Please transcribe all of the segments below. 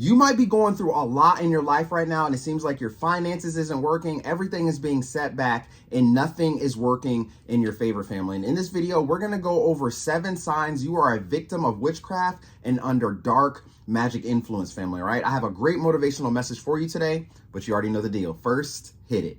You might be going through a lot in your life right now, and it seems like your finances isn't working, everything is being set back, and nothing is working in your favor, family. And in this video, we're gonna go over 7 signs you are a victim of witchcraft and under dark magic influence, family, all right? I have a great motivational message for you today, but you already know the deal. First, hit it.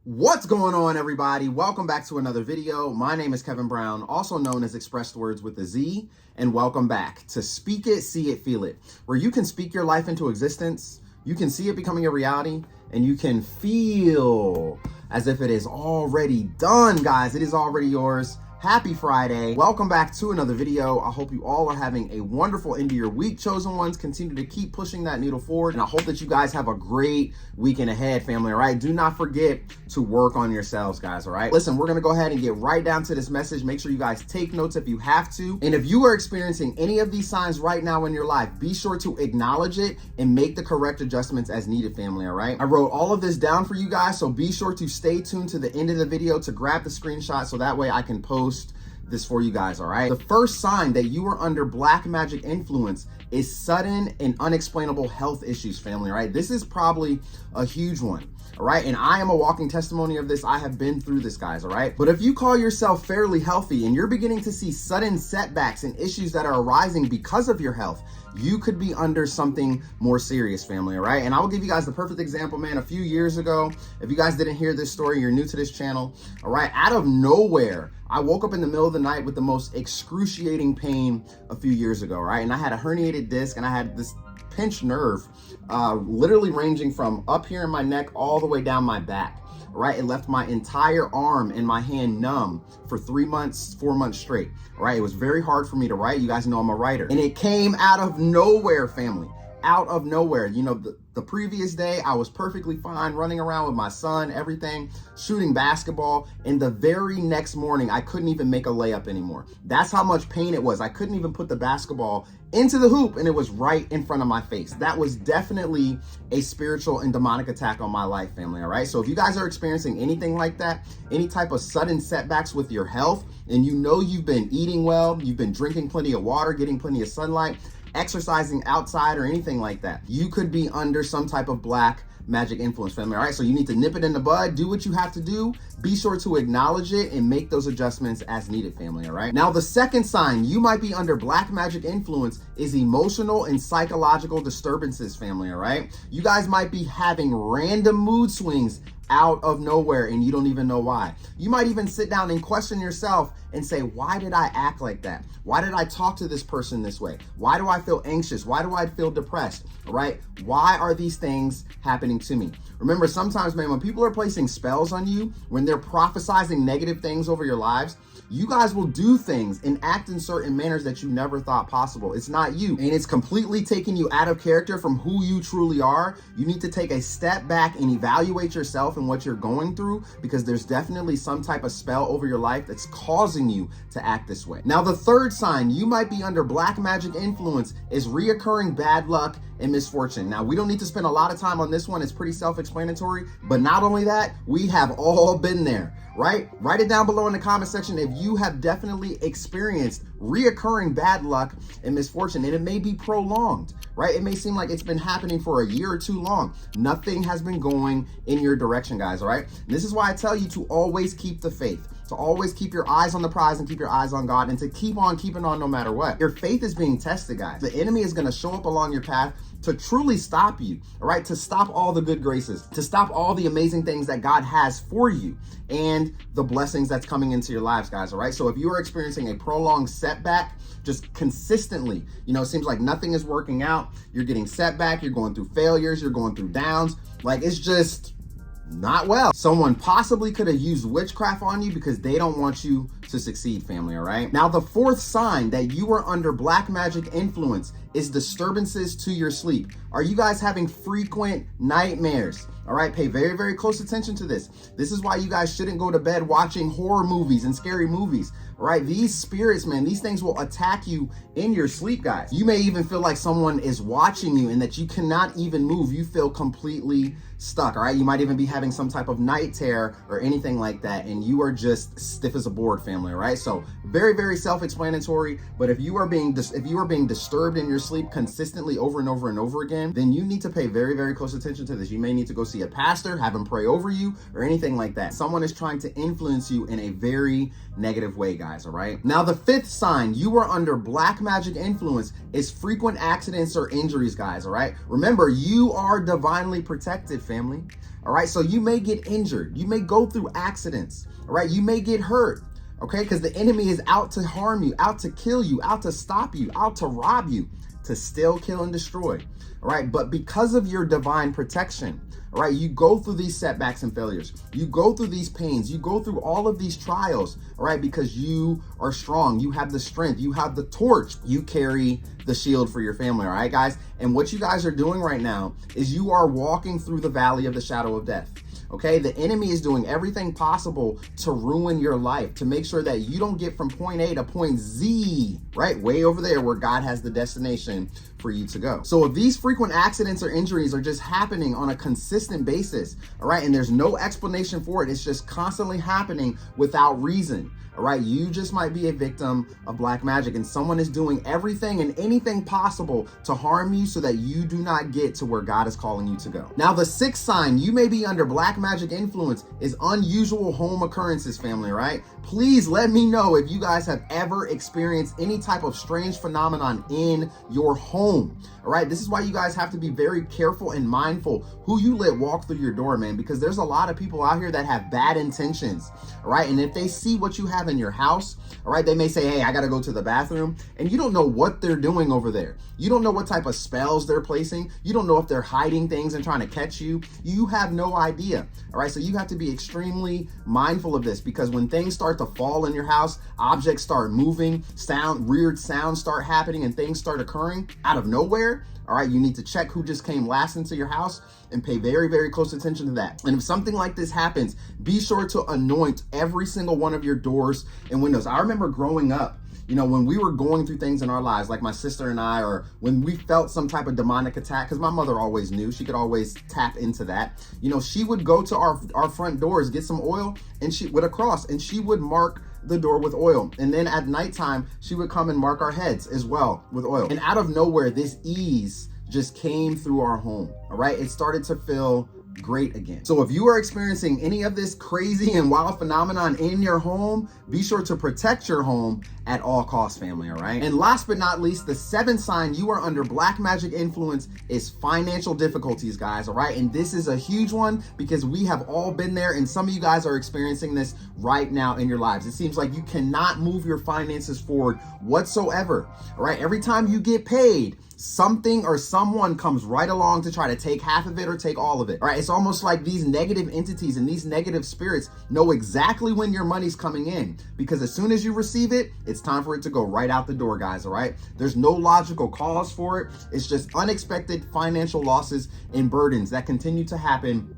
What's going on, everybody? Welcome back to another video. My name is Kevin Brown, also known as ExpressedWordz with a Z, and welcome back to Speak It, See It, Feel It, where you can speak your life into existence, you can see it becoming a reality, and you can feel as if it is already done, guys. It is already yours. Happy Friday. Welcome back to another video. I hope you all are having a wonderful end of your week, chosen ones. Continue to keep pushing that needle forward, and I hope that you guys have a great weekend ahead, family, all right? Do not forget to work on yourselves, guys, all right? Listen, we're gonna go ahead and get right down to this message. Make sure you guys take notes if you have to. And if you are experiencing any of these signs right now in your life, be sure to acknowledge it and make the correct adjustments as needed, family, all right? I wrote all of this down for you guys, so be sure to stay tuned to the end of the video to grab the screenshot so that way I can post this for you guys, all right? The first sign that you are under black magic influence is sudden and unexplainable health issues, family, all right? This is probably a huge one, all right? And I am a walking testimony of this. I have been through this, guys, all right? But if you call yourself fairly healthy and you're beginning to see sudden setbacks and issues that are arising because of your health, you could be under something more serious, family, all right? And I will give you guys the perfect example, man. A few years ago, if you guys didn't hear this story, you're new to this channel, all right? Out of nowhere, I woke up in the middle of the night with the most excruciating pain a few years ago, right? And I had a herniated disc and I had this pinched nerve, literally ranging from up here in my neck all the way down my back, right? It left my entire arm and my hand numb for 3 months, 4 months straight, right? It was very hard for me to write. You guys know I'm a writer. And it came out of nowhere, family. Out of nowhere. You know, the previous day I was perfectly fine running around with my son, everything, shooting basketball, and the very next morning I couldn't even make a layup anymore. That's how much pain it was. I couldn't even put the basketball into the hoop and it was right in front of my face. That was definitely a spiritual and demonic attack on my life, family, all right? So if you guys are experiencing anything like that, any type of sudden setbacks with your health, and you know you've been eating well, you've been drinking plenty of water, getting plenty of sunlight, exercising outside or anything like that, you could be under some type of black magic influence, family, all right? So you need to nip it in the bud, do what you have to do, be sure to acknowledge it and make those adjustments as needed, family, all right? Now, the second sign you might be under black magic influence is emotional and psychological disturbances, family, all right? You guys might be having random mood swings out of nowhere and you don't even know why. You might even sit down and question yourself and say, why did I act like that? Why did I talk to this person this way? Why do I feel anxious? Why do I feel depressed? All right? Why are these things happening to me? Remember, sometimes, man, when people are placing spells on you, when they're prophesizing negative things over your lives, you guys will do things and act in certain manners that you never thought possible. It's not you, and it's completely taking you out of character from who you truly are. You need to take a step back and evaluate yourself and what you're going through, because there's definitely some type of spell over your life that's causing you to act this way. Now, the third sign you might be under black magic influence is reoccurring bad luck and misfortune. Now, we don't need to spend a lot of time on this one. It's pretty self-explanatory, but not only that, we have all been there, right? Write it down below in the comment section if you have definitely experienced reoccurring bad luck and misfortune, and it may be prolonged, right? It may seem like it's been happening for a year or too long. Nothing has been going in your direction, guys, all right? And this is why I tell you to always keep the faith, to always keep your eyes on the prize and keep your eyes on God, and to keep on keeping on no matter what. Your faith is being tested, guys. The enemy is going to show up along your path to truly stop you, all right? To stop all the good graces, to stop all the amazing things that God has for you and the blessings that's coming into your lives, guys, all right? So if you are experiencing a prolonged setback, just consistently, you know, it seems like nothing is working out, you're getting setback, you're going through failures, you're going through downs, like it's just not well. Someone possibly could have used witchcraft on you because they don't want you to succeed, family, all right? Now, the fourth sign that you are under black magic influence is disturbances to your sleep. Are you guys having frequent nightmares? All right, pay very, very close attention to this. This is why you guys shouldn't go to bed watching horror movies and scary movies. right? These spirits, man, these things will attack you in your sleep, guys. You may even feel like someone is watching you and that you cannot even move. You feel completely stuck, all right? You might even be having some type of night terror or anything like that, and you are just stiff as a board, family, all right? So very, very self-explanatory, but if you are being disturbed in your sleep consistently over and over and over again, then you need to pay very, very close attention to this. You may need to go see a pastor, have him pray over you, or anything like that. Someone is trying to influence you in a very negative way, guys, all right? Now, the fifth sign you are under black magic influence is frequent accidents or injuries, guys, all right? Remember, you are divinely protected, family, all right? So you may get injured. You may go through accidents, all right? You may get hurt, okay? Because the enemy is out to harm you, out to kill you, out to stop you, out to rob you, to steal, kill, and destroy, all right? But because of your divine protection, all right, you go through these setbacks and failures. You go through these pains. You go through all of these trials, all right, because you are strong. You have the strength. You have the torch. You carry the shield for your family, all right, guys? And what you guys are doing right now is you are walking through the valley of the shadow of death. Okay, the enemy is doing everything possible to ruin your life, to make sure that you don't get from point A to point Z, right? Way over there where God has the destination for you to go. So if these frequent accidents or injuries are just happening on a consistent basis, all right, and there's no explanation for it, it's just constantly happening without reason. All right, you just might be a victim of black magic, and someone is doing everything and anything possible to harm you so that you do not get to where God is calling you to go. Now, the sixth sign you may be under black magic influence is unusual home occurrences, family, right? Please let me know if you guys have ever experienced any type of strange phenomenon in your home. All right, this is why you guys have to be very careful and mindful who you let walk through your door, man, because there's a lot of people out here that have bad intentions, all right? And if they see what you have in your house, all right, they may say, hey, I got to go to the bathroom, and you don't know what they're doing over there. You don't know what type of spells they're placing. You don't know if they're hiding things and trying to catch you. You have no idea, all right? So you have to be extremely mindful of this, because when things start to fall in your house, objects start moving, weird sounds start happening, and things start occurring out of nowhere, all right, you need to check who just came last into your house and pay very, very close attention to that. And if something like this happens, be sure to anoint every single one of your doors and windows. I remember growing up, you know, when we were going through things in our lives, like my sister and I, or when we felt some type of demonic attack, because my mother always knew, she could always tap into that. You know, she would go to our front doors, get some oil, and she with a cross, and she would mark the door with oil. And then at nighttime, she would come and mark our heads as well with oil. And out of nowhere, this ease just came through our home, all right? It started to feel great again. So if you are experiencing any of this crazy and wild phenomenon in your home, be sure to protect your home at all costs, family, all right? And last but not least, the seventh sign you are under black magic influence is financial difficulties, guys, all right? And this is a huge one because we have all been there, and some of you guys are experiencing this right now in your lives. It seems like you cannot move your finances forward whatsoever, all right? Every time you get paid, something or someone comes right along to try to take half of it or take all of it. All right, it's almost like these negative entities and these negative spirits know exactly when your money's coming in, because as soon as you receive it, it's time for it to go right out the door, guys, all right? There's no logical cause for it. It's just unexpected financial losses and burdens that continue to happen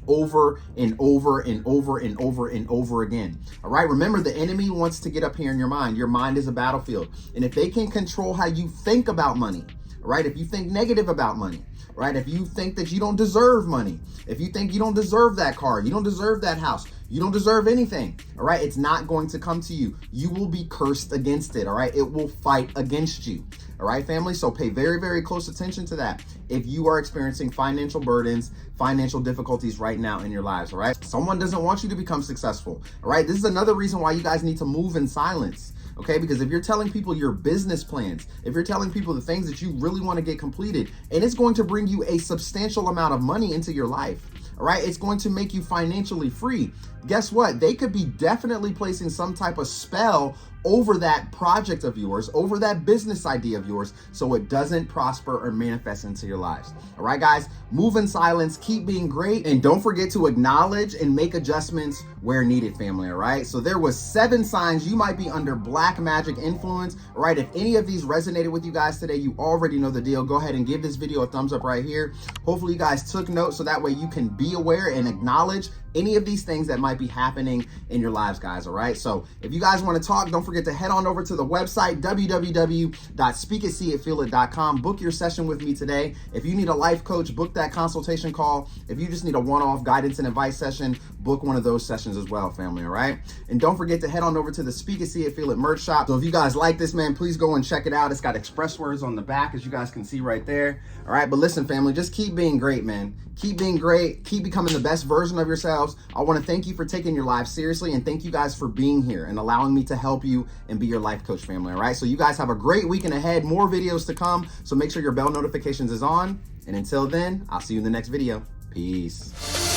over and over and over and over and over again. All right, remember, the enemy wants to get up here in your mind. Your mind is a battlefield, and if they can control how you think about money, right? If you think negative about money, right? If you think that you don't deserve money, if you think you don't deserve that car, you don't deserve that house, you don't deserve anything, all right? It's not going to come to you. You will be cursed against it, all right? It will fight against you, all right, family? So pay very, very close attention to that if you are experiencing financial burdens, financial difficulties right now in your lives, all right? Someone doesn't want you to become successful, all right? This is another reason why you guys need to move in silence, okay? Because if you're telling people your business plans, if you're telling people the things that you really want to get completed, and it's going to bring you a substantial amount of money into your life, all right, it's going to make you financially free. Guess what? They could be definitely placing some type of spell over that project of yours, over that business idea of yours, so it doesn't prosper or manifest into your lives. All right, guys, move in silence, keep being great, and don't forget to acknowledge and make adjustments where needed, family. All right, so there was 7 signs you might be under black magic influence. All right, if any of these resonated with you guys today, you already know the deal. Go ahead and give this video a thumbs up right here. Hopefully you guys took notes, so that way you can be aware and acknowledge any of these things that might be happening in your lives, guys. All right, so if you guys want to talk, don't forget to head on over to the website, www.speakitseeitfeelit.com. Book your session with me today. If you need a life coach, book that consultation call. If you just need a one-off guidance and advice session, book one of those sessions as well, family. All right, and don't forget to head on over to the Speak It, See It, Feel It merch shop. So if you guys like this, man, please go and check it out. It's got ExpressedWordz on the back, as you guys can see right there. All right, but listen, family, just keep being great, man. Keep being great. Keep becoming the best version of yourselves. I want to thank you for taking your lives seriously, and thank you guys for being here and allowing me to help you and be your life coach, family. All right, so you guys have a great weekend ahead. More videos to come, so make sure your bell notifications is on. And until then, I'll see you in the next video. Peace.